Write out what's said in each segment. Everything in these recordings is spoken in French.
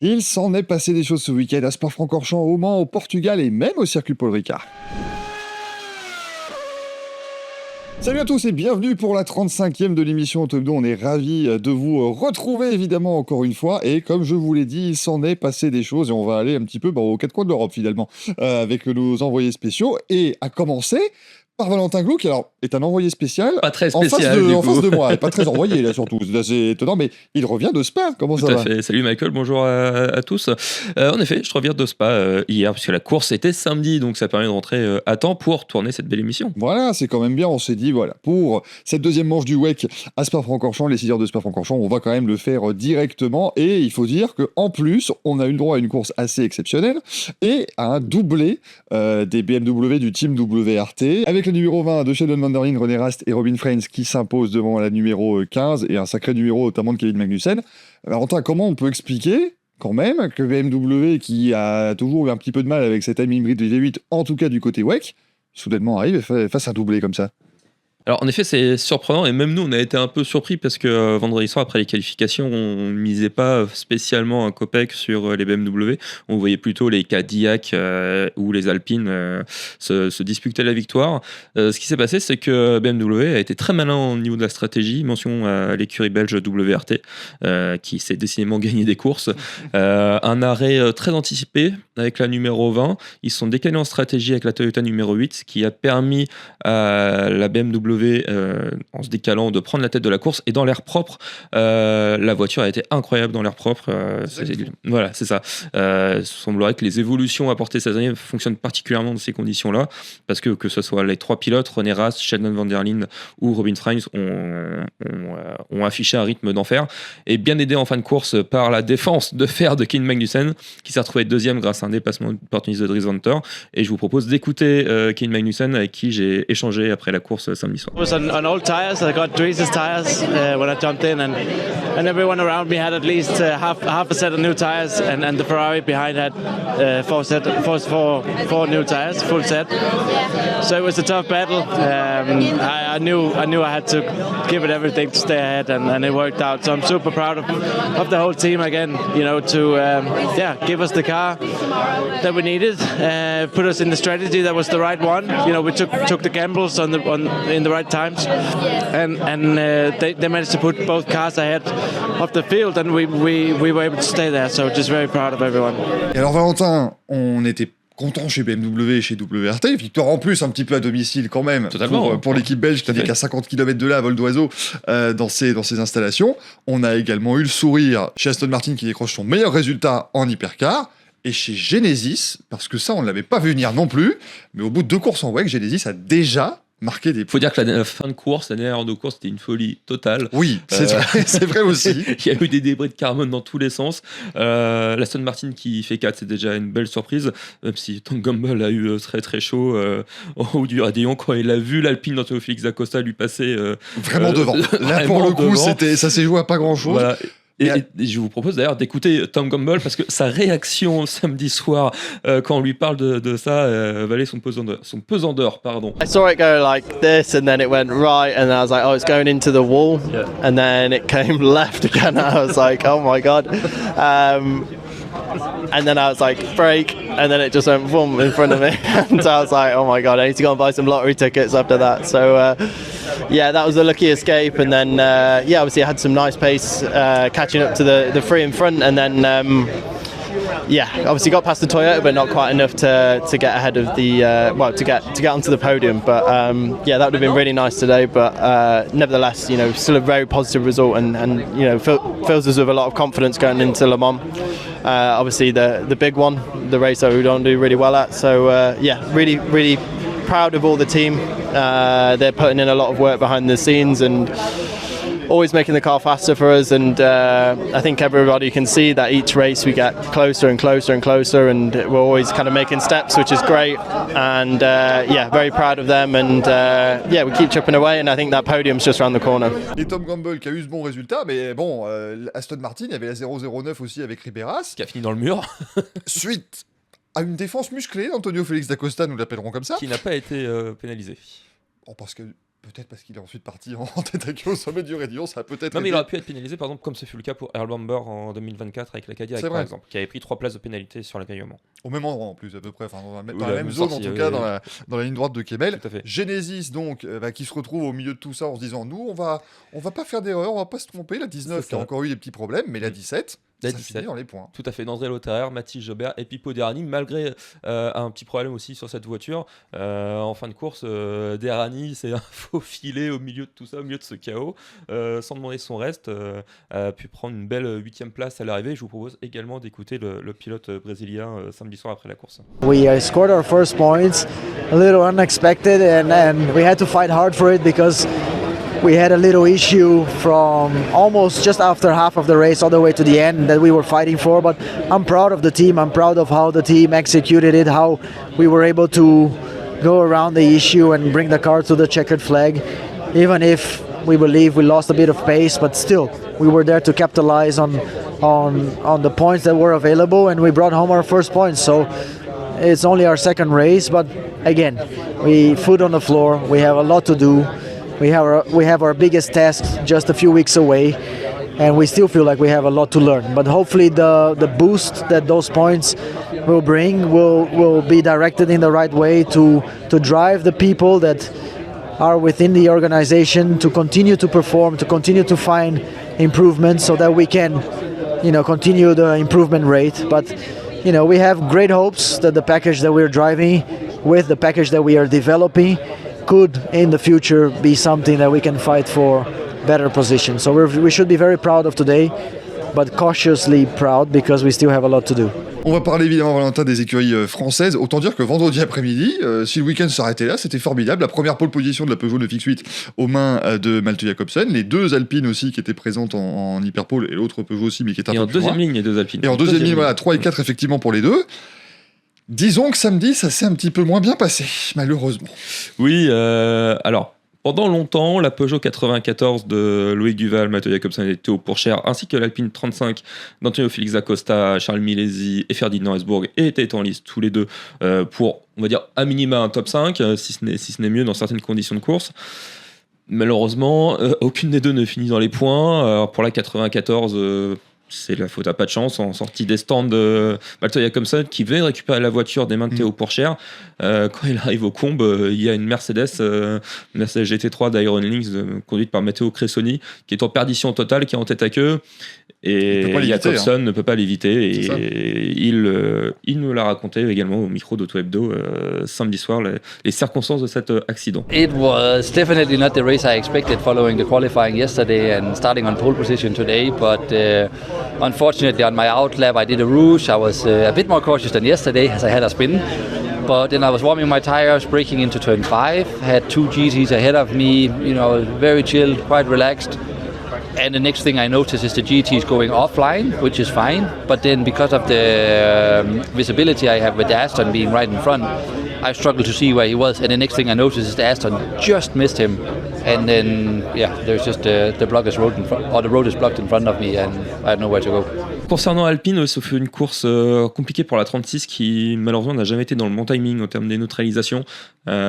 Il s'en est passé des choses ce week-end à Spa-Francorchamps, au Mans, au Portugal et même au circuit Paul Ricard. Salut à tous et bienvenue pour la 35e de l'émission Auto Hebdo. On est ravis de vous retrouver évidemment encore une fois. Et comme je vous l'ai dit, il s'en est passé des choses et on va aller un petit peu aux quatre coins de l'Europe finalement avec nos envoyés spéciaux. Et à commencer par Valentin Glauc, qui alors est un envoyé spécial. Pas très spécial, en face de moi, et pas très envoyé là surtout. Là, c'est étonnant, mais il revient de Spa. Comment Tout ça à va? fait. Salut Michael, bonjour à tous. En effet, je reviens de Spa hier, puisque la course était samedi, donc ça permet de rentrer à temps pour tourner cette belle émission. Voilà, c'est quand même bien. On s'est dit, voilà, pour cette deuxième manche du WEC à Spa-Francorchamps, les 6 heures de Spa-Francorchamps, on va quand même le faire directement. Et il faut dire qu'en plus, on a eu le droit à une course assez exceptionnelle et à un doublé des BMW du team WRT, avec le numéro 20 de Sheldon van der Linde, René Rast et Robin Freins qui s'imposent devant la numéro 15 et un sacré numéro notamment de Kevin Magnussen. Valentin, comment on peut expliquer quand même que BMW, qui a toujours eu un petit peu de mal avec cette M hybride V8, en tout cas du côté WEC, soudainement arrive et fasse un doublé comme ça? Alors en effet, c'est surprenant et même nous, on a été un peu surpris parce que vendredi soir, après les qualifications, on ne misait pas spécialement un copec sur les BMW. On voyait plutôt les Cadillac ou les Alpines se disputer la victoire. Ce qui s'est passé, c'est que BMW a été très malin au niveau de la stratégie. Mention à l'écurie belge WRT qui s'est décidément gagné des courses. Un arrêt très anticipé avec la numéro 20. Ils se sont décalés en stratégie avec la Toyota numéro 8, ce qui a permis à la BMW en se décalant de prendre la tête de la course, et dans l'air propre la voiture a été incroyable dans l'air propre, voilà, c'est ça. Il semblerait que les évolutions apportées cette année fonctionnent particulièrement dans ces conditions là, parce que ce soit les trois pilotes, René Rast, Sheldon van der Linde ou Robin Freins, ont affiché un rythme d'enfer, et bien aidé en fin de course par la défense de fer de Kevin Magnussen, qui s'est retrouvé deuxième grâce à un dépassement opportuniste de Dries Venter. Et je vous propose d'écouter Kevin Magnussen, avec qui j'ai échangé après la course samedi soir. It was on old tires. I got Dries' tires when I jumped in, and everyone around me had at least half a set of new tires, and the Ferrari behind had four new tires, full set. So it was a tough battle. I knew I had to give it everything to stay ahead, and it worked out. So I'm super proud of the whole team again. You know, to give us the car that we needed, put us in the strategy that was the right one. You know, we took the gambles in the right times, and they managed to put both cars ahead of the field, and we were able to stay there. So just very proud of everyone. Et alors Valentin, on était content chez BMW et chez WRT, victoire en plus un petit peu à domicile quand même. Totalement. Pour l'équipe belge qui n'était qu'à 50 km de là à vol d'oiseau dans ses installations. On a également eu le sourire chez Aston Martin qui décroche son meilleur résultat en hypercar, et chez Genesis, parce que ça on ne l'avait pas vu venir non plus, mais au bout de 2 courses en WEC, Genesis a déjà marqué des points. Il faut dire que la fin de course, la dernière heure de course, c'était une folie totale. Oui, c'est vrai aussi. Il y a eu des débris de carbone dans tous les sens. L'Aston Martin qui fait 4, c'est déjà une belle surprise, même si Tom Gamble a eu très très chaud au haut du radillon quand il a vu l'Alpine d'Antonio Félix da Costa lui passer vraiment devant. Là pour le coup, ça s'est joué à pas grand chose. Voilà. Et je vous propose d'ailleurs d'écouter Tom Gamble, parce que sa réaction samedi soir quand on lui parle de ça valait son pesant d'or, pardon. I saw it go like this, and then it went right, and I was like, oh, it's going into the wall. Yeah. And then it came left again. I was like, oh my god. And then I was like, brake, and then it just went boom in front of me. And I was like, oh my god, I need to go and buy some lottery tickets after that. So that was a lucky escape. And then obviously I had some nice pace catching up to the three in front, and then obviously got past the Toyota, but not quite enough to get ahead of the to get onto the podium. But that would have been really nice today. But nevertheless, still a very positive result, and fills us with a lot of confidence going into Le Mans. Obviously the big one, the race that we don't do really well at. So really really proud of all the team. They're putting in a lot of work behind the scenes and always making the car faster for us, and I think everybody can see that each race we get closer and closer and closer, and we're always kind of making steps, which is great, and very proud of them, and we keep chipping away, and I think that podium's just around the corner. Et Tom Gamble qui a eu ce bon résultat, mais bon, Aston Martin, il y avait la 009 aussi avec Ribeiras, Qui a fini dans le mur. suite à une défense musclée d'Antonio Félix da Costa, nous l'appellerons comme ça. Qui n'a pas été pénalisé. Parce que peut-être parce qu'il est ensuite parti en tête à queue au sommet du Raidillon, ça a peut-être. Non, mais il aidé. aurait pu être pénalisé, par exemple, comme ce fut le cas pour Earl Bamber en 2024 avec la Cadillac, C'est par vrai. exemple, qui avait pris 3 places de pénalité sur l'accueillement. Au même endroit en plus, à peu près, enfin, dans Oui, la la même même zone sortie, en tout oui, cas, oui. dans la ligne droite de Kemmel. Tout à fait. Genesis, donc, qui se retrouve au milieu de tout ça en se disant nous, on va pas faire d'erreur, on va pas se tromper. La 19 C'est qui a ça. encore eu des petits problèmes, mais la 17, La ça 17. finit dans les points. Tout à fait, d'André Lotharer, Mathis Jobert et Pipo Derani, malgré un petit problème aussi sur cette voiture. En fin de course, Derani s'est faufilé au milieu de tout ça, au milieu de ce chaos, sans demander son reste, a pu prendre une belle 8e place à l'arrivée. Je vous propose également d'écouter le pilote brésilien samedi soir après la course. We scored our first points, a little unexpected, and we had to fight hard for it because we had a little issue from almost just after half of the race all the way to the end that we were fighting for. But I'm proud of the team. I'm proud of how the team executed it, how we were able to go around the issue and bring the car to the checkered flag, even if we believe we lost a bit of pace, but still we were there to capitalize on the points that were available, and we brought home our first points. So it's only our second race, but again, we foot on the floor. We have a lot to do. We have our biggest task just a few weeks away, and we still feel like we have a lot to learn. But hopefully the boost that those points will bring will be directed in the right way to drive the people that are within the organization to continue to perform, to continue to find improvements so that we can, continue the improvement rate. But, we have great hopes that the package that we're driving with the package that we are developing could in the future be something that we can fight for better position. So we should be very proud of today, but cautiously proud because we still have a lot to do. On va parler évidemment, Valentin, des écuries françaises. Autant dire que vendredi après-midi, si le week-end s'arrêtait là, c'était formidable. La première pole position de la Peugeot 9X8 aux mains de Malte Jacobsen. Les deux Alpines aussi qui étaient présentes en hyperpole et l'autre Peugeot aussi, mais qui est un Et peu en plus deuxième loin. ligne, les deux Alpines. Et en deuxième ligne, voilà, 3 et 4 effectivement pour les deux. Disons que samedi, ça s'est un petit peu moins bien passé, malheureusement. Oui, alors, pendant longtemps, la Peugeot 94 de Loïc Duval, Matteo Jacobsen et Théo Pourchère, ainsi que l'Alpine 35 d'Antonio Félix Acosta, Charles Milesi et Ferdinand Hesburg étaient en liste tous les deux pour, on va dire, à minima un top 5, si ce n'est mieux dans certaines conditions de course. Malheureusement, aucune des deux ne finit dans les points. Alors, pour la 94... c'est la faute à pas de chance en sortie des stands de Malte Jacobsen qui veut récupérer la voiture des mains de Théo Pourchère. Quand il arrive au combe, il y a une Mercedes GT3 d'Iron Links conduite par Matteo Cressoni qui est en perdition totale, qui est en tête à queue. Et Jacobsen ne peut pas l'éviter. Et il nous l'a raconté également au micro d'Auto Hebdo samedi soir, les circonstances de cet accident. It was definitely not the race I expected following the qualifying yesterday and starting on pole position today, but unfortunately on my out lap I did a rouge. I was a bit more cautious than yesterday as I had a spin. But then I was warming my tires, braking into turn 5, had two GTs ahead of me, very chilled, quite relaxed. And the next thing I notice is the GT is going offline, which is fine. But then because of the visibility I have with the Aston being right in front, I struggled to see where he was. And the next thing I notice is the Aston just missed him. And then, there's just the block is road in front, or the road is blocked in front of me, and I had nowhere to go. Concernant Alpine, ça fait une course compliquée pour la 36 qui malheureusement n'a jamais été dans le bon timing en termes des neutralisations.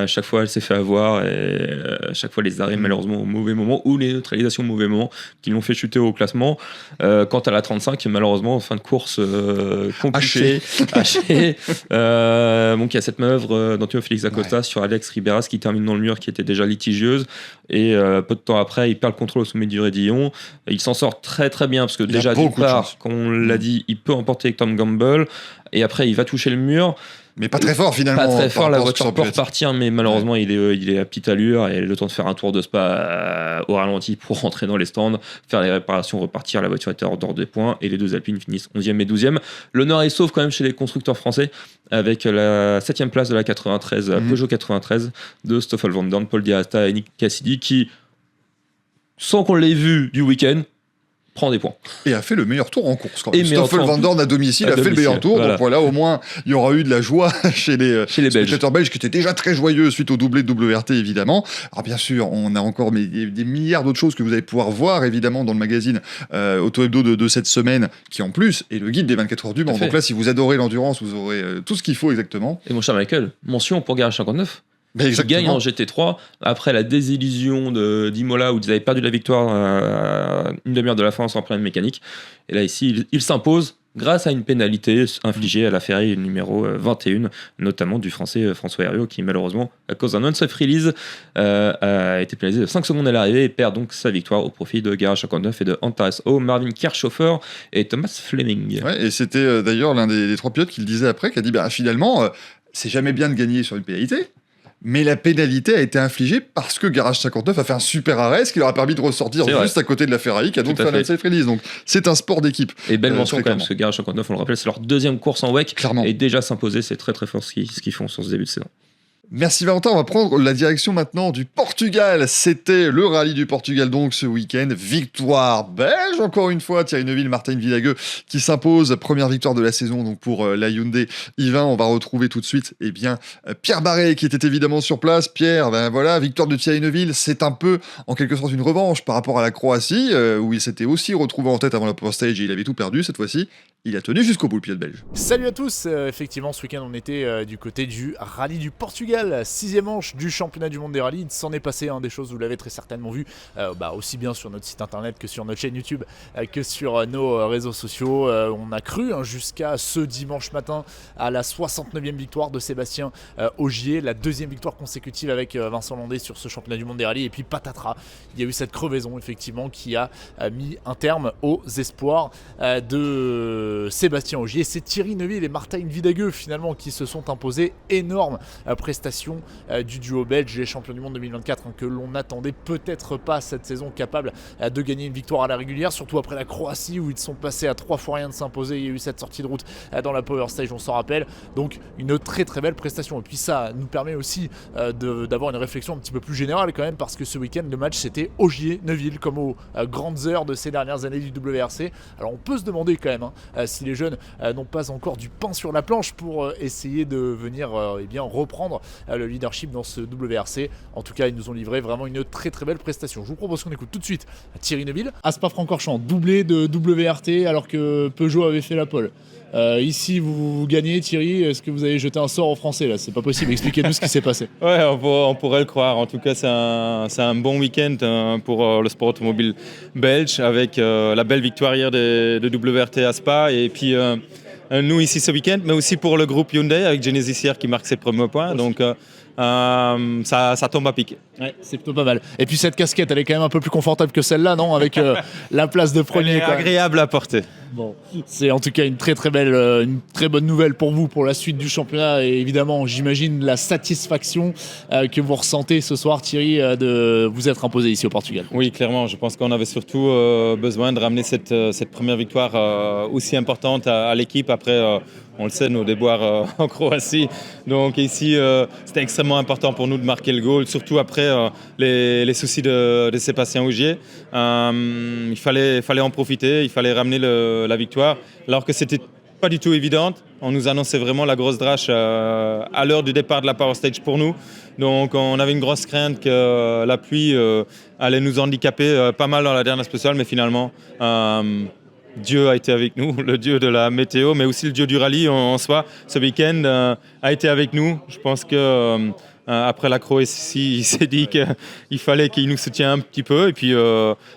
Chaque fois elle s'est fait avoir et chaque fois les arrêts malheureusement au mauvais moment ou les neutralisations au mauvais moment qui l'ont fait chuter au classement. Quant à la 35, malheureusement en fin de course compliquée, hachée. Donc il y a cette manœuvre d'Antonio Félix Acosta sur Alex Riberas qui termine dans le mur qui était déjà litigieuse et peu de temps après il perd le contrôle au sommet du Raidillon. Il s'en sort très très bien parce que déjà d'une part, comme on l'a dit, il peut emporter avec Tom Gamble et après il va toucher le mur. Mais pas très fort finalement. Pas très fort, la voiture peut repartir, mais malheureusement il est à petite allure et le temps de faire un tour de Spa au ralenti pour rentrer dans les stands, faire les réparations, repartir. La voiture était hors d'ordre des points et les deux Alpines finissent 11e et 12e. L'honneur est sauf quand même chez les constructeurs français avec la 7e place de la 93, Peugeot 93 de Stoffel Van Dorn, Paul Di Resta et Nick Cassidy qui, sans qu'on l'ait vu du week-end, prend des points. Et a fait le meilleur tour en course. Quand même. Stoffel Van Dorn à domicile a fait le meilleur tour. Voilà. Donc voilà, au moins, il y aura eu de la joie chez les spectateurs belges qui étaient déjà très joyeux suite au doublé de WRT, évidemment. Alors bien sûr, on a encore des milliards d'autres choses que vous allez pouvoir voir, évidemment, dans le magazine Auto Hebdo de cette semaine, qui en plus est le guide des 24 heures du Mans. Donc là, si vous adorez l'endurance, vous aurez tout ce qu'il faut exactement. Et mon cher Michael, mention pour Garage 59. Qui gagne en GT3 après la désillusion d'Imola où ils avaient perdu la victoire à une demi-heure de la fin sans problème mécanique. Et là, ici, il s'impose grâce à une pénalité infligée à la Ferrari numéro 21, notamment du français François Hériot, qui malheureusement, à cause d'un non-safe release, a été pénalisé de 5 secondes à l'arrivée et perd donc sa victoire au profit de Garage 59 et de Antares O, Marvin Kirchhofer et Thomas Fleming. Ouais, et c'était d'ailleurs l'un des 3 pilotes qui le disait après, qui a dit finalement, c'est jamais bien de gagner sur une pénalité. Mais la pénalité a été infligée parce que Garage 59 a fait un super arrêt, ce qui leur a permis de ressortir juste à côté de la Ferrari, qui a donc fait un unsafe release. Donc c'est un sport d'équipe. Et belle mention quand même, parce que Garage 59, on le rappelle, c'est leur 2e course en WEC. Clairement. Et déjà s'imposer, c'est très très fort ce qu'ils font sur ce début de saison. Merci Valentin, on va prendre la direction maintenant du Portugal. C'était le rallye du Portugal donc ce week-end. Victoire belge encore une fois, Thierry Neuville, Martin Villagueux qui s'impose. Première victoire de la saison donc pour la Hyundai i20. On va retrouver tout de suite Pierre Barret qui était évidemment sur place. Pierre, victoire de Thierry Neuville. C'est un peu en quelque sorte une revanche par rapport à la Croatie où il s'était aussi retrouvé en tête avant la power stage et il avait tout perdu. Cette fois-ci, il a tenu jusqu'au bout le pilote belge. Salut à tous, effectivement ce week-end on était du côté du rallye du Portugal, 6e manche du championnat du monde des rallyes. Il s'en est passé des choses, vous l'avez très certainement vu, aussi bien sur notre site internet que sur notre chaîne YouTube, que sur nos réseaux sociaux. On a cru jusqu'à ce dimanche matin à la 69e victoire de Sébastien Ogier, la 2e victoire consécutive avec Vincent Landais sur ce championnat du monde des rallyes. Et puis patatras, il y a eu cette crevaison effectivement qui a mis un terme aux espoirs de Sébastien Ogier. C'est Thierry Neuville et Martin Villagueux finalement qui se sont imposés. Énorme prestation du duo belge, les champions du monde 2024 que l'on n'attendait peut-être pas cette saison, capable de gagner une victoire à la régulière, surtout après la Croatie où ils sont passés à 3 fois rien de s'imposer. Il y a eu cette sortie de route dans la Power Stage, on s'en rappelle. Donc une très très belle prestation. Et puis ça nous permet aussi d'avoir une réflexion un petit peu plus générale quand même, parce que ce week-end le match c'était Ogier-Neuville comme aux grandes heures de ces dernières années du WRC. Alors on peut se demander quand même si les jeunes n'ont pas encore du pain sur la planche pour essayer de venir reprendre le leadership dans ce WRC. En tout cas, ils nous ont livré vraiment une très très belle prestation. Je vous propose qu'on écoute tout de suite Thierry Neuville. À Spa-Francorchamps, doublé de WRT alors que Peugeot avait fait la pole. Ici, vous gagnez, Thierry. Est-ce que vous avez jeté un sort aux Français là? C'est pas possible. Expliquez-nous ce qui s'est passé. Ouais, on pourrait le croire. En tout cas, c'est un bon week-end pour le sport automobile belge avec la belle victoire hier de WRT à Spa et puis nous ici ce week-end, mais aussi pour le groupe Hyundai avec Genesis hier qui marque ses premiers points. Donc ça tombe à pic. Ouais, c'est plutôt pas mal. Et puis cette casquette, elle est quand même un peu plus confortable que celle-là, non? Avec la place de premier. Elle est agréable à porter. Bon, c'est en tout cas une très bonne nouvelle pour vous pour la suite du championnat et évidemment, j'imagine la satisfaction que vous ressentez ce soir, Thierry, de vous être imposé ici au Portugal. Oui, clairement. Je pense qu'on avait surtout besoin de ramener cette première victoire aussi importante à l'équipe après. On le sait, nos déboires en Croatie. Donc ici, c'était extrêmement important pour nous de marquer le goal, surtout après les soucis de Sébastien Ogier. Il fallait en profiter, il fallait ramener la victoire, alors que c'était pas du tout évident. On nous annonçait vraiment la grosse drache à l'heure du départ de la Power Stage pour nous. Donc on avait une grosse crainte que la pluie allait nous handicaper pas mal dans la dernière spéciale, mais finalement... Dieu a été avec nous, le dieu de la météo, mais aussi le dieu du rallye en soi. Ce week-end a été avec nous. Je pense que après la Croatie, il s'est dit qu'il fallait qu'il nous soutienne un petit peu. Et puis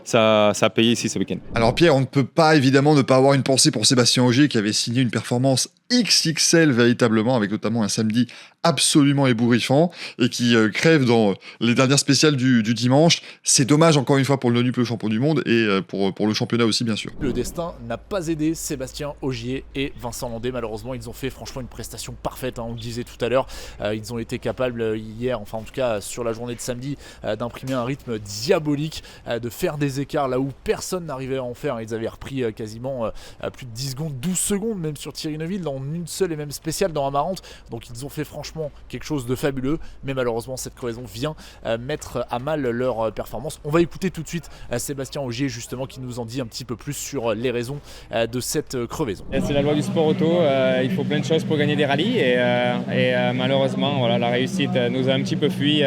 ça a payé ici ce week-end. Alors Pierre, on ne peut pas évidemment ne pas avoir une pensée pour Sébastien Ogier qui avait signé une performance XXL véritablement, avec notamment un samedi absolument ébouriffant et qui crève dans les dernières spéciales du dimanche. C'est dommage encore une fois pour le non-nuple champion du monde et pour le championnat aussi bien sûr. Le destin n'a pas aidé Sébastien Ogier et Vincent Landais. Malheureusement, ils ont fait franchement une prestation parfaite, on le disait tout à l'heure. Ils ont été capables hier, enfin en tout cas sur la journée de samedi, d'imprimer un rythme diabolique, de faire des écarts là où personne n'arrivait à en faire. Ils avaient repris quasiment plus de 10 secondes, 12 secondes même sur Thierry Neuville dans une seule et même spéciale dans Amarante. Donc ils ont fait franchement quelque chose de fabuleux, mais malheureusement cette crevaison vient mettre à mal leur performance. On va écouter tout de suite Sébastien Ogier justement qui nous en dit un petit peu plus sur les raisons de cette crevaison. C'est la loi du sport auto, il faut plein de choses pour gagner des rallyes et malheureusement voilà, la réussite nous a un petit peu fui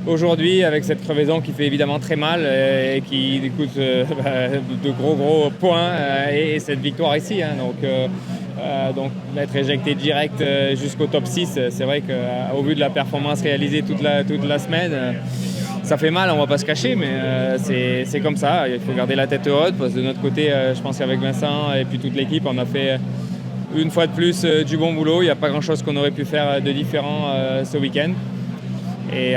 aujourd'hui avec cette crevaison qui fait évidemment très mal et qui coûte de gros points et cette victoire ici. Donc Donc d'être éjecté direct jusqu'au top 6, c'est vrai qu'au vu de la performance réalisée toute la semaine, ça fait mal, on va pas se cacher, mais c'est comme ça, il faut garder la tête haute parce que de notre côté, je pense qu'avec Vincent et puis toute l'équipe, on a fait une fois de plus du bon boulot. Il n'y a pas grand chose qu'on aurait pu faire de différent ce week-end. Et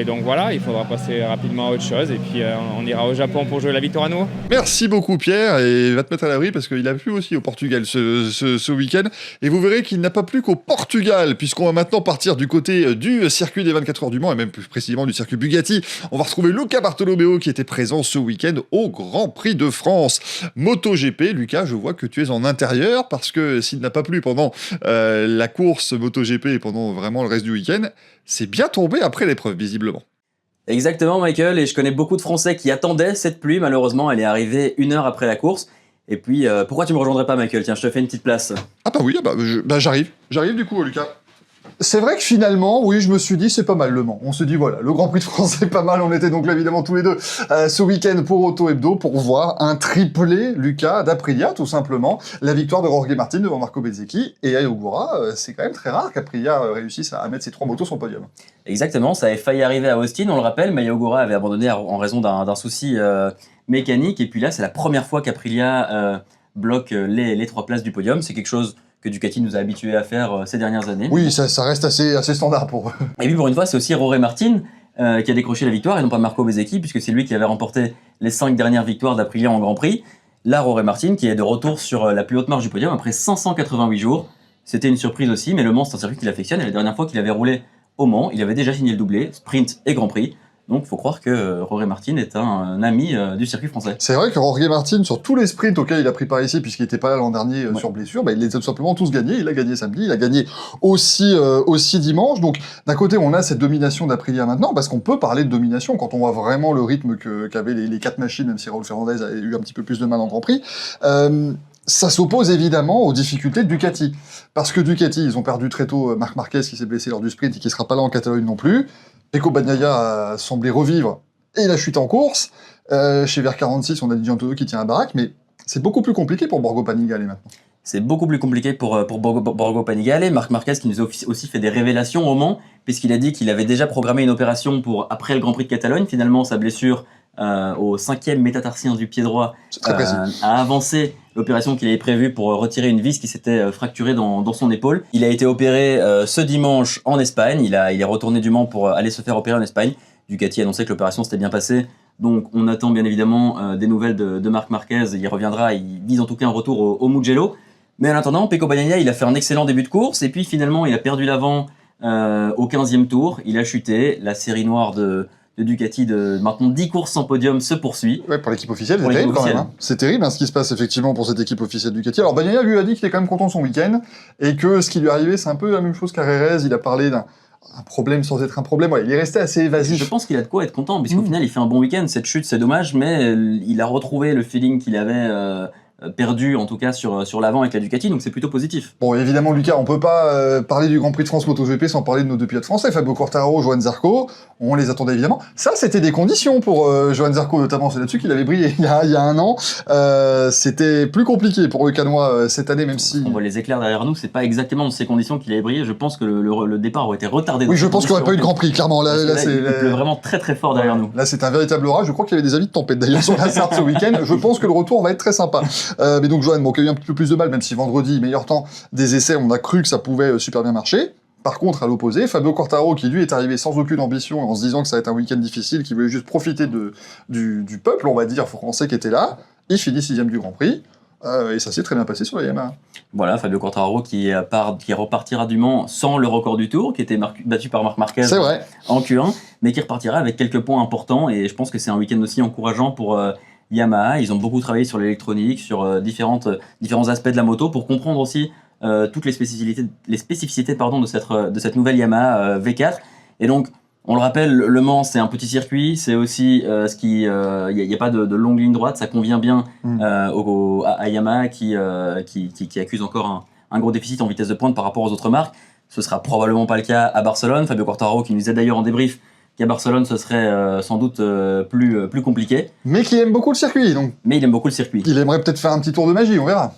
donc voilà, il faudra passer rapidement à autre chose et puis on ira au Japon pour jouer la victoire à nouveau. Merci beaucoup Pierre, et va te mettre à l'abri parce qu'il a plu aussi au Portugal ce week-end, et vous verrez qu'il n'a pas plu qu'au Portugal, puisqu'on va maintenant partir du côté du circuit des 24 heures du Mans, et même plus précisément du circuit Bugatti. On va retrouver Luca Bartolomeo qui était présent ce week-end au Grand Prix de France MotoGP. Lucas, je vois que tu es en intérieur, parce que s'il n'a pas plu pendant la course MotoGP et pendant vraiment le reste du week-end, c'est bien tombé après l'épreuve visiblement. Exactement Michael, et je connais beaucoup de Français qui attendaient cette pluie. Malheureusement elle est arrivée 1 heure après la course. Et puis pourquoi tu me rejoindrais pas Michael? Tiens, je te fais une petite place. Ah bah oui, j'arrive du coup Lucas. C'est vrai que finalement, oui, je me suis dit c'est pas mal Le Mans. On se dit voilà, le Grand Prix de France c'est pas mal. On était donc là évidemment tous les deux ce week-end pour Auto Hebdo pour voir un triplé Lucas d'Aprilia, tout simplement. La victoire de Jorge Martin devant Marco Bezzecchi et Ai Ogura. C'est quand même très rare qu'Aprilia réussisse à mettre ses 3 motos sur le podium. Exactement, ça avait failli arriver à Austin, on le rappelle, mais Ai Ogura avait abandonné en raison d'un souci mécanique. Et puis là, c'est la première fois qu'Aprilia bloque les 3 places du podium. C'est quelque chose que Ducati nous a habitués à faire ces dernières années. Oui, ça reste assez standard pour eux. Et puis pour une fois, c'est aussi Jorge Martin qui a décroché la victoire et non pas Marco Bezzecchi, puisque c'est lui qui avait remporté les 5 dernières victoires d'Aprilia en Grand Prix. Là, Jorge Martin qui est de retour sur la plus haute marche du podium après 588 jours. C'était une surprise aussi, mais Le Mans c'est un circuit qu'il affectionne, et la dernière fois qu'il avait roulé au Mans, il avait déjà signé le doublé, sprint et Grand Prix. Donc, il faut croire que Jorge Martin est un ami du circuit français. C'est vrai que Jorge Martin, sur tous les sprints auxquels il a pris part ici, puisqu'il n'était pas là l'an dernier sur blessure, il les a tout simplement tous gagnés. Il a gagné samedi, il a gagné aussi dimanche. Donc, d'un côté, on a cette domination d'Aprilia maintenant, parce qu'on peut parler de domination quand on voit vraiment le rythme qu'avaient les 4 machines, même si Raúl Fernández a eu un petit peu plus de mal en Grand Prix. Ça s'oppose évidemment aux difficultés de Ducati. Parce que Ducati, ils ont perdu très tôt Marc Marquez qui s'est blessé lors du sprint et qui ne sera pas là en Catalogne non plus. Pecco Bagnaia a semblé revivre et il a chuté en course. Chez VR46, on a Di Gianantonio qui tient la baraque, mais c'est beaucoup plus compliqué pour Borgo Panigale maintenant. C'est beaucoup plus compliqué pour Borgo Panigale. Marc Marquez qui nous a aussi fait des révélations au Mans, puisqu'il a dit qu'il avait déjà programmé une opération pour après le Grand Prix de Catalogne. Finalement, sa blessure au 5e métatarsien du pied droit a avancé l'opération qu'il avait prévue pour retirer une vis qui s'était fracturée dans son épaule. Il a été opéré ce dimanche en Espagne. Il est retourné du Mans pour aller se faire opérer en Espagne. Ducati a annoncé que l'opération s'était bien passée. Donc on attend bien évidemment des nouvelles de Marc Marquez. Il reviendra, il vise en tout cas un retour au Mugello. Mais en attendant, Pecco Bagnaia, il a fait un excellent début de course. Et puis finalement, il a perdu l'avant au 15e tour. Il a chuté. La série noire de Ducati de maintenant 10 courses sans podium se poursuit. Ouais, pour l'équipe officielle, c'est terrible quand même. Hein. C'est terrible ce qui se passe effectivement pour cette équipe officielle Ducati. Alors Bagnaia lui a dit qu'il est quand même content de son week-end et que ce qui lui est arrivé, c'est un peu la même chose qu'Arerez. Il a parlé d'un problème sans être un problème. Ouais, il est resté assez évasif. Je pense qu'il a de quoi être content, puisqu'au final, il fait un bon week-end. Cette chute, c'est dommage, mais il a retrouvé le feeling qu'il avait perdu, en tout cas, sur l'avant avec la Ducati, donc c'est plutôt positif. Bon, évidemment, Lucas, on peut pas parler du Grand Prix de France MotoGP sans parler de nos 2 pilotes français, Fabio Quartararo, Johann Zarco. On les attendait évidemment. Ça, c'était des conditions pour Johann Zarco, notamment. C'est là-dessus qu'il avait brillé il y a 1 an. C'était plus compliqué pour le Canois cette année, même si... On voit les éclairs derrière nous, c'est pas exactement dans ces conditions qu'il avait brillé. Je pense que le départ aurait été retardé. Oui, je pense qu'il n'y aurait pas eu de Grand Prix, clairement. Là, il pleut vraiment très très fort derrière nous. Là, c'est un véritable orage. Je crois qu'il y avait des avis de tempête d'ailleurs sur la Sarthe ce week-end. Je pense que le retour va être très sympa. Mais donc, Johann, qui a eu un petit peu plus de mal, même si vendredi, meilleur temps des essais, on a cru que ça pouvait super bien marcher. Par contre, à l'opposé, Fabio Quartararo, qui lui est arrivé sans aucune ambition, en se disant que ça va être un week-end difficile, qui voulait juste profiter du peuple, on va dire, français qui était là, il finit 6e du Grand Prix, et ça s'est très bien passé sur la Yamaha. Voilà, Fabio Quartararo qui repartira du Mans sans le record du Tour, qui était battu par Marc Marquez en Q1, mais qui repartira avec quelques points importants, et je pense que c'est un week-end aussi encourageant pour Yamaha. Ils ont beaucoup travaillé sur l'électronique, sur différents aspects de la moto, pour comprendre aussi toutes les spécificités de cette nouvelle Yamaha V4. Et donc, on le rappelle, Le Mans, c'est un petit circuit, c'est aussi il n'y a pas de longue ligne droite, ça convient bien à Yamaha qui accuse encore un gros déficit en vitesse de pointe par rapport aux autres marques. Ce sera probablement pas le cas à Barcelone. Fabio Quartararo, qui nous disait d'ailleurs en débrief qu'à Barcelone, ce serait sans doute plus compliqué. Mais qui aime beaucoup le circuit, donc. Mais il aime beaucoup le circuit. Il aimerait peut-être faire un petit tour de magie, on verra.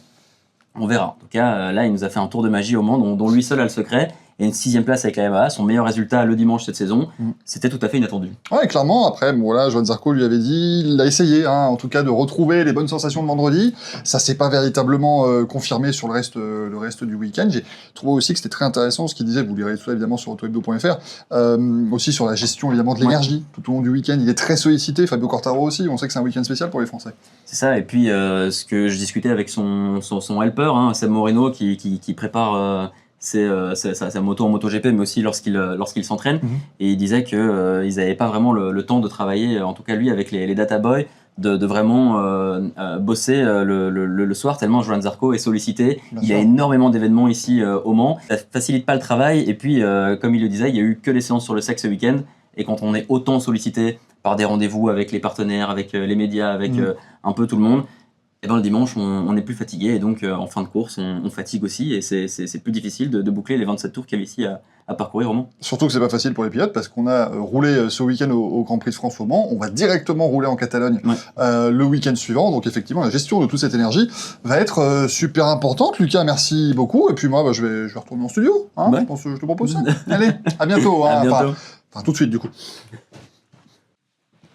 On verra. En tout cas, là, il nous a fait un tour de magie au Mans dont lui seul a le secret. Et une 6e place avec la Yamaha, son meilleur résultat le dimanche cette saison, c'était tout à fait inattendu. Ouais, clairement. Après, bon, voilà, Johann Zarco lui avait dit, il a essayé, en tout cas, de retrouver les bonnes sensations de vendredi. Ça s'est pas véritablement confirmé sur le reste du week-end. J'ai trouvé aussi que c'était très intéressant ce qu'il disait. Vous lirez tout ça évidemment sur autohebdo.fr. Aussi sur la gestion évidemment de l'énergie tout au long du week-end. Il est très sollicité. Fabio Quartararo aussi. On sait que c'est un week-end spécial pour les Français. C'est ça. Et puis, ce que je discutais avec son helper, Sam Moreno, qui prépare. Sa moto en MotoGP, mais aussi lorsqu'il s'entraîne. Et il disait qu'ils n'avaient pas vraiment le temps de travailler, en tout cas lui, avec les data boys, de vraiment bosser le soir, tellement Johann Zarco est sollicité. Il y a énormément d'événements ici au Mans. Ça ne facilite pas le travail. Et puis, comme il le disait, il n'y a eu que des séances sur le sec ce week-end. Et quand on est autant sollicité par des rendez-vous avec les partenaires, avec les médias, avec un peu tout le monde, et ben le dimanche, on est plus fatigué, et donc en fin de course, on fatigue aussi, et c'est plus difficile de boucler les 27 tours qu'il y a ici à parcourir au Mans. Surtout que c'est pas facile pour les pilotes, parce qu'on a roulé ce week-end au Grand Prix de France au Mans, on va directement rouler en Catalogne le week-end suivant, donc effectivement, la gestion de toute cette énergie va être super importante. Lucas, merci beaucoup, et puis moi, je vais retourner en studio, je te propose ça. Allez, à bientôt. À bientôt. Enfin, tout de suite, du coup.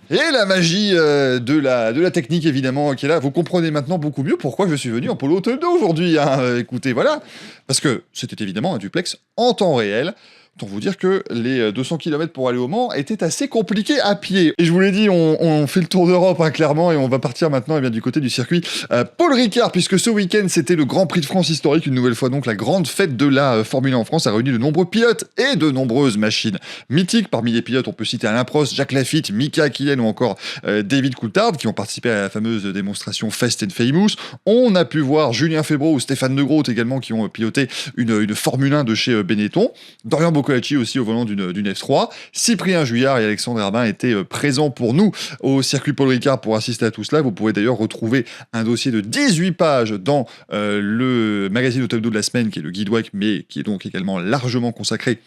Et la magie de la technique, évidemment, qui est là. Vous comprenez maintenant beaucoup mieux pourquoi je suis venu en polo auto aujourd'hui. Écoutez, voilà. Parce que c'était évidemment un duplex en temps réel. Autant vous dire que les 200 km pour aller au Mans étaient assez compliqués à pied. Et je vous l'ai dit, on fait le tour d'Europe, clairement, et on va partir maintenant du côté du circuit Paul Ricard, puisque ce week-end, c'était le Grand Prix de France historique, une nouvelle fois donc la grande fête de la Formule 1 en France, a réuni de nombreux pilotes et de nombreuses machines mythiques. Parmi les pilotes, on peut citer Alain Prost, Jacques Lafitte, Mika Hakkinen ou encore David Coulthard, qui ont participé à la fameuse démonstration Fast and Famous. On a pu voir Julien Febvre ou Stéphane De Groot également, qui ont piloté une Formule 1 de chez Benetton. Dorian Boccolacci aussi au volant d'une F3. Cyprien Juillard et Alexandre Herbin étaient présents pour nous au circuit Paul Ricard pour assister à tout cela. Vous pouvez d'ailleurs retrouver un dossier de 18 pages dans le magazine Autohebdo de la semaine, qui est le Guide WEC, mais qui est donc également largement consacré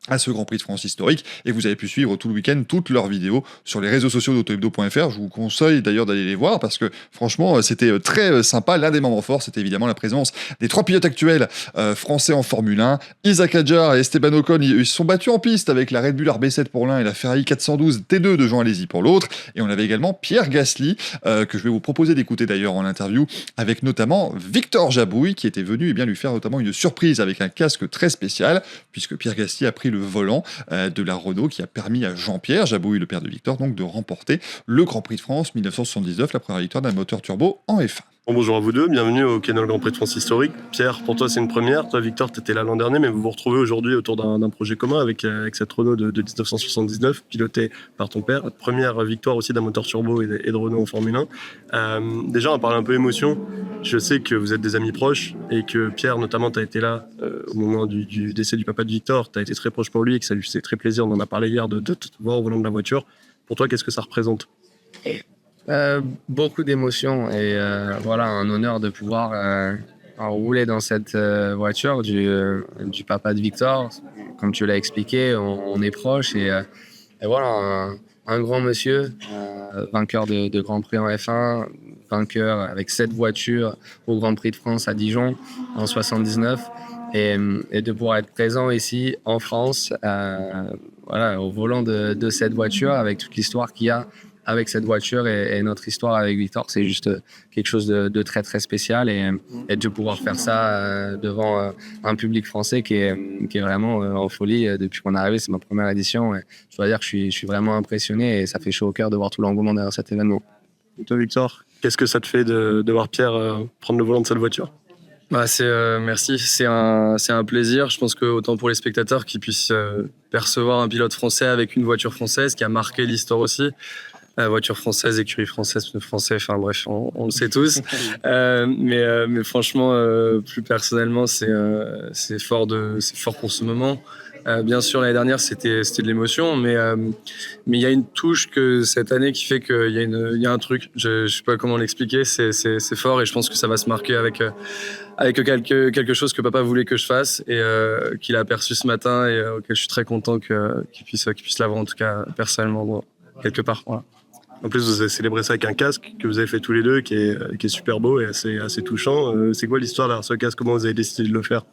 à ce Grand Prix de France historique, et vous avez pu suivre tout le week-end toutes leurs vidéos sur les réseaux sociaux d'autohebdo.fr. Je vous conseille d'ailleurs d'aller les voir, parce que franchement c'était très sympa. L'un des moments forts, c'était évidemment la présence des 3 pilotes actuels français en Formule 1. Isaac Hadjar et Esteban Ocon, ils se sont battus en piste avec la Red Bull RB7 pour l'un et la Ferrari 412 T2 de Jean Alesi pour l'autre. Et on avait également Pierre Gasly, que je vais vous proposer d'écouter d'ailleurs en interview, avec notamment Victor Jabouille, qui était venu lui faire notamment une surprise avec un casque très spécial, puisque Pierre Gasly a pris le volant de la Renault, qui a permis à Jean-Pierre Jabouille, le père de Victor, donc de remporter le Grand Prix de France 1979, la première victoire d'un moteur turbo en F1. Bonjour à vous deux, bienvenue au Canal Grand Prix de France historique. Pierre, pour toi c'est une première, toi Victor t'étais là l'an dernier, mais vous vous retrouvez aujourd'hui autour d'un projet commun avec cette Renault de 1979, pilotée par ton père, première victoire aussi d'un moteur turbo et de Renault en Formule 1. Déjà on va parler un peu émotion, je sais que vous êtes des amis proches et que Pierre notamment t'as été là au moment du décès du papa de Victor, t'as été très proche pour lui et que ça lui faisait très plaisir, on en a parlé hier, de te voir au volant de la voiture. Pour toi qu'est-ce que ça représente ? Beaucoup d'émotions et voilà, un honneur de pouvoir rouler dans cette voiture du papa de Victor. Comme tu l'as expliqué, on est proches et voilà, un grand monsieur, vainqueur de Grand Prix en F1, vainqueur avec 7 voitures au Grand Prix de France à Dijon en 79 et de pouvoir être présent ici en France, voilà, au volant de cette voiture avec toute l'histoire qu'il y a avec cette voiture et notre histoire avec Victor, c'est juste quelque chose de très très spécial et de pouvoir faire ça devant un public français qui est vraiment en folie depuis qu'on est arrivé. C'est ma première édition et je dois dire que je suis vraiment impressionné et ça fait chaud au cœur de voir tout l'engouement derrière cet événement. Et toi Victor, qu'est-ce que ça te fait de voir Pierre prendre le volant de cette voiture ? Merci, c'est un plaisir. Je pense que autant pour les spectateurs qui puissent percevoir un pilote français avec une voiture française qui a marqué l'histoire aussi. Voiture française, écurie française, pneus français, enfin bref, on le sait tous. Mais franchement, plus personnellement, c'est fort pour ce moment. Bien sûr, l'année dernière, c'était de l'émotion, mais il y a une touche que cette année qui fait qu'il y a un truc. Je sais pas comment l'expliquer. C'est fort et je pense que ça va se marquer avec quelque chose que papa voulait que je fasse et qu'il a aperçu ce matin et auquel je suis très content qu'il puisse l'avoir en tout cas personnellement quelque part. Voilà. En plus, vous avez célébré ça avec un casque que vous avez fait tous les deux, qui est super beau et assez touchant. C'est quoi l'histoire derrière ce casque? Comment vous avez décidé de le faire?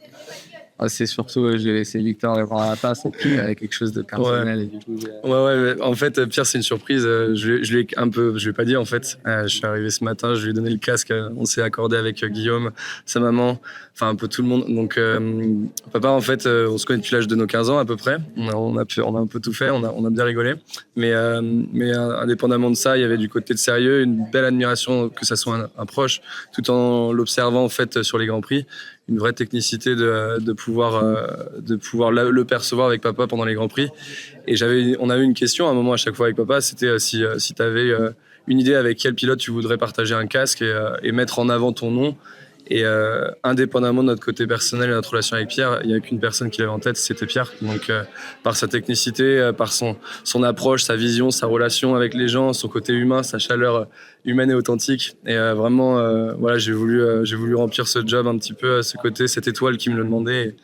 C'est surtout, j'ai laissé Victor prendre la place et puis avec quelque chose de personnel. Et du coup, mais en fait, Pierre, c'est une surprise. Je lui ai un peu, je lui ai pas dit en fait. Je suis arrivé ce matin, je lui ai donné le casque. On s'est accordé avec Guillaume, sa maman, enfin un peu tout le monde. Donc, papa, en fait, on se connaît depuis l'âge de nos 15 ans à peu près. On a un peu tout fait, on a bien rigolé. Mais indépendamment de ça, il y avait du côté de sérieux, une belle admiration que ça soit un proche, tout en l'observant en fait sur les Grands Prix. Une vraie technicité de pouvoir le percevoir avec papa pendant les Grands Prix. Et on avait une question à un moment à chaque fois avec papa, c'était si tu avais une idée avec quel pilote tu voudrais partager un casque et mettre en avant ton nom. Et indépendamment de notre côté personnel et notre relation avec Pierre, il n'y a qu'une personne qui l'avait en tête, c'était Pierre. Donc par sa technicité, par son approche, sa vision, sa relation avec les gens, son côté humain, sa chaleur humaine et authentique. Et vraiment, j'ai voulu remplir ce job un petit peu, ce côté, cette étoile qui me le demandait.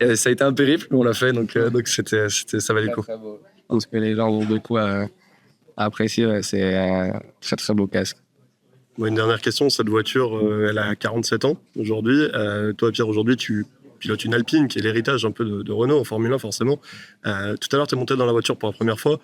Et ça a été un périple, mais on l'a fait, donc ça valait le coup. Je pense que les gens vont beaucoup apprécier. C'est un très très beau casque. Une dernière question, cette voiture, elle a 47 ans aujourd'hui. Toi, Pierre, aujourd'hui, tu pilotes une Alpine, qui est l'héritage un peu de Renault en Formule 1, forcément. Tout à l'heure, tu es monté dans la voiture pour la première fois.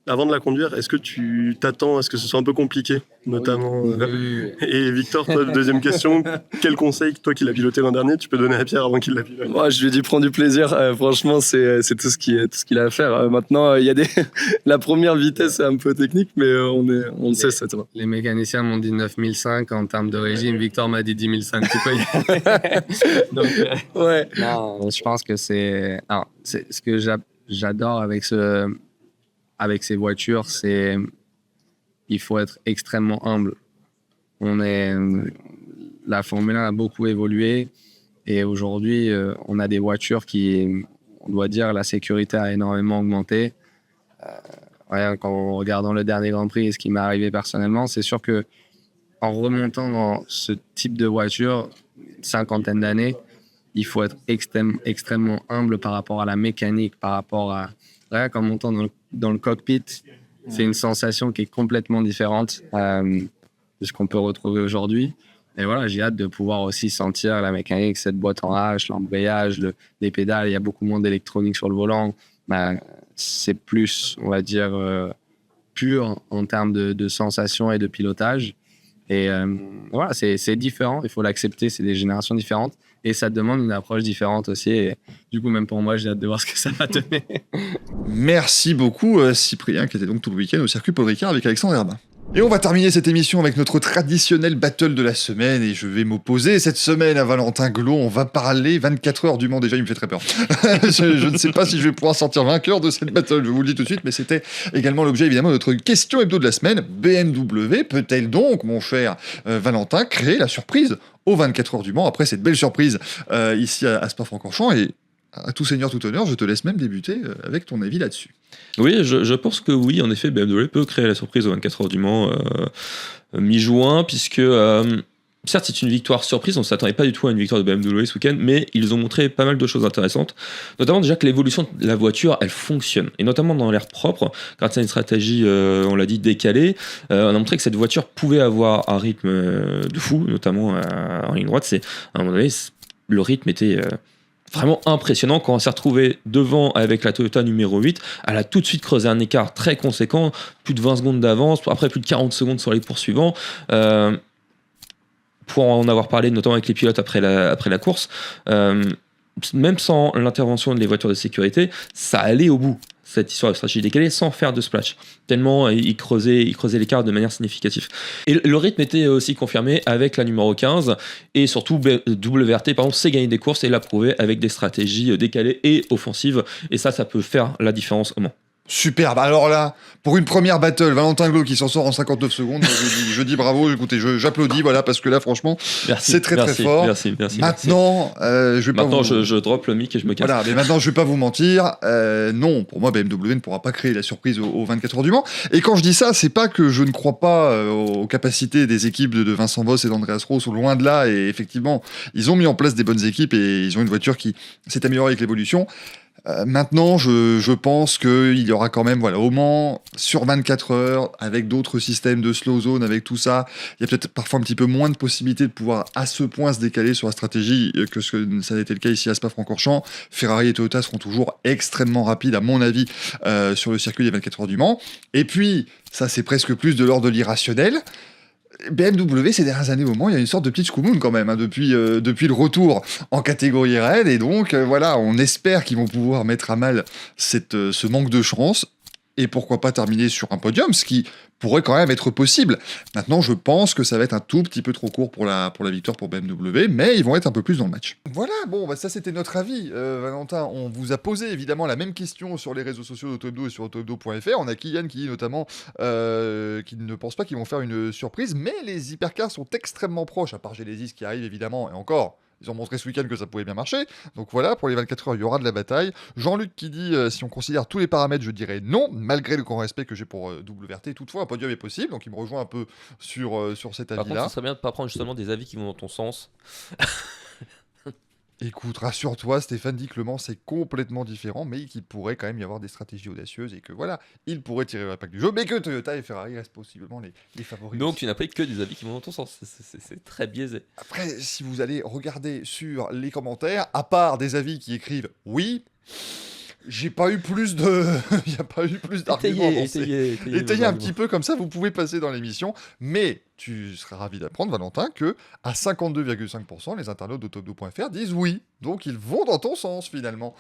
Avant de la conduire, est-ce que tu t'attends à ce que ce soit un peu compliqué, notamment Oui. Et Victor, toi, deuxième question, quel conseil, toi qui l'as piloté l'an dernier, tu peux donner à Pierre avant qu'il la pilote? Moi, je lui ai dit prends du plaisir. Franchement, c'est tout ce qu'il a à faire. Maintenant, il y a la première vitesse est un peu technique, mais on le sait, ça. Les mécaniciens m'ont dit 9005 en termes de régime. Victor m'a dit 10005. Tu peux y aller. Donc, ouais. Non, je pense que c'est ce que j'adore avec ces voitures, c'est il faut être extrêmement humble. La Formule 1 a beaucoup évolué et aujourd'hui, on a des voitures on doit dire, la sécurité a énormément augmenté. En regardant le dernier Grand Prix et ce qui m'est arrivé personnellement, c'est sûr que en remontant dans ce type de voiture, une cinquantaine d'années, il faut être extrêmement humble par rapport à la mécanique, par rapport à qu'en montant dans le cockpit, c'est une sensation qui est complètement différente de ce qu'on peut retrouver aujourd'hui. Et voilà, j'ai hâte de pouvoir aussi sentir la mécanique, cette boîte en H, l'embrayage, les pédales. Il y a beaucoup moins d'électronique sur le volant. C'est plus, on va dire, pur en termes de sensations et de pilotage. Et voilà, c'est différent, il faut l'accepter, c'est des générations différentes. Et ça demande une approche différente aussi. Et du coup, même pour moi, j'ai hâte de voir ce que ça va donner. Merci beaucoup, Cyprien, qui était donc tout le week-end au circuit Paul Ricard avec Alexandre Herbin. Et on va terminer cette émission avec notre traditionnel battle de la semaine, et je vais m'opposer cette semaine à Valentin Glot. On va parler 24 heures du Mans. Déjà, il me fait très peur. je ne sais pas si je vais pouvoir sortir vainqueur de cette battle, je vous le dis tout de suite, mais c'était également l'objet, évidemment, de notre question hebdo de la semaine. BMW peut-elle donc, mon cher Valentin, créer la surprise aux 24 heures du Mans, après cette belle surprise ici à Spa-Francorchamps? Et à tout seigneur, tout honneur, je te laisse même débuter avec ton avis là-dessus. Oui, je pense que oui, en effet, BMW peut créer la surprise aux 24 heures du Mans mi-juin, puisque certes, c'est une victoire surprise, on ne s'attendait pas du tout à une victoire de BMW ce week-end, mais ils ont montré pas mal de choses intéressantes, notamment déjà que l'évolution de la voiture, elle fonctionne, et notamment dans l'air propre, grâce à une stratégie, on l'a dit, décalée. On a montré que cette voiture pouvait avoir un rythme de fou, notamment en ligne droite. À un moment donné, le rythme était vraiment impressionnant. Quand on s'est retrouvé devant avec la Toyota numéro 8, elle a tout de suite creusé un écart très conséquent, plus de 20 secondes d'avance, après plus de 40 secondes sur les poursuivants. Pour en avoir parlé notamment avec les pilotes après la course, même sans l'intervention des voitures de sécurité, ça allait au bout, cette histoire de stratégie décalée, sans faire de splash. Tellement il creusait l'écart de manière significative. Et le rythme était aussi confirmé avec la numéro 15, et surtout WRT, par exemple, sait gagner des courses et l'a prouvé avec des stratégies décalées et offensives, et ça peut faire la différence au Mans. Superbe. Alors là, pour une première battle, Valentin Glot qui s'en sort en 59 secondes, je dis bravo, écoutez, j'applaudis, voilà, parce que là, franchement, c'est très fort. Merci. Maintenant, je drop le mic et je me casse. Voilà, mais maintenant, je vais pas vous mentir. Non, pour moi, BMW ne pourra pas créer la surprise aux 24 heures du Mans. Et quand je dis ça, c'est pas que je ne crois pas aux capacités des équipes de Vincent Voss et d'Andreas Ross, loin de là. Et effectivement, ils ont mis en place des bonnes équipes et ils ont une voiture qui s'est améliorée avec l'évolution. Maintenant, je pense qu'il y aura quand même, voilà, au Mans, sur 24 heures, avec d'autres systèmes de slow zone, avec tout ça, il y a peut-être parfois un petit peu moins de possibilités de pouvoir à ce point se décaler sur la stratégie que ce que ça a été le cas ici à Spa-Francorchamps. Ferrari et Toyota seront toujours extrêmement rapides, à mon avis, sur le circuit des 24 heures du Mans. Et puis, ça c'est presque plus de l'ordre de l'irrationnel. BMW, ces dernières années, au moment, il y a une sorte de petite schkoumoun quand même, hein, depuis le retour en catégorie raid. Et donc, voilà, on espère qu'ils vont pouvoir mettre à mal ce manque de chance. Et pourquoi pas terminer sur un podium, ce qui pourrait quand même être possible. Maintenant, je pense que ça va être un tout petit peu trop court pour la victoire pour BMW, mais ils vont être un peu plus dans le match. Voilà, bon, bah ça c'était notre avis. Valentin, on vous a posé évidemment la même question sur les réseaux sociaux d'Auto-Hebdo et sur autohebdo.fr. On a Kylian qui dit notamment qui ne pense pas qu'ils vont faire une surprise, mais les hypercars sont extrêmement proches, à part Genesis qui arrive évidemment, et encore... Ils ont montré ce week-end que ça pouvait bien marcher. Donc voilà, pour les 24 heures, il y aura de la bataille. Jean-Luc qui dit, si on considère tous les paramètres, je dirais non, malgré le grand respect que j'ai pour WRT. Toutefois, un podium est possible, donc il me rejoint un peu sur cet avis-là. Par contre, ce serait bien de ne pas prendre justement des avis qui vont dans ton sens. Écoute, rassure-toi, Stéphane dit que Le Mans c'est complètement différent, mais qu'il pourrait quand même y avoir des stratégies audacieuses et que voilà, il pourrait tirer la pack du jeu, mais que Toyota et Ferrari restent possiblement les favoris. Donc tu n'as pris que des avis qui vont dans ton sens, c'est très biaisé. Après, si vous allez regarder sur les commentaires, à part des avis qui écrivent oui, j'ai pas eu plus de... Il n'y a pas eu plus d'arguments. Étayez un petit peu comme ça, vous pouvez passer dans l'émission, mais... Tu seras ravi d'apprendre, Valentin, que à 52,5%, les internautes d'autobdo.fr disent oui. Donc ils vont dans ton sens finalement.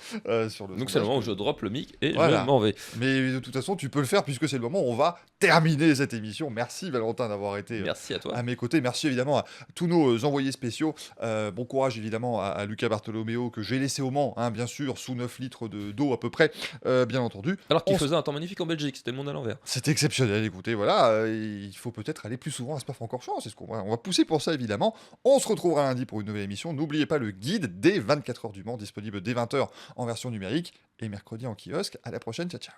Sur le donc c'est le moment où je drop le mic et voilà. je m'en vais. Mais de toute façon, tu peux le faire puisque c'est le moment où on va terminer cette émission. Merci Valentin d'avoir été Merci à toi. À mes côtés. Merci évidemment à tous nos envoyés spéciaux. Bon courage évidemment à Luca Bartolomeo que j'ai laissé au Mans, hein, bien sûr, sous 9 litres d'eau à peu près, bien entendu. Alors qu'il faisait un temps magnifique en Belgique, c'était le monde à l'envers. C'est exceptionnel, écoutez, voilà. Il faut peut-être aller plus souvent à Spa-Francorchamps, c'est ce qu'on va pousser pour ça évidemment. On se retrouvera lundi pour une nouvelle émission. N'oubliez pas le guide des 24 heures du Mans, disponible dès 20h en version numérique et mercredi en kiosque. À la prochaine, ciao ciao.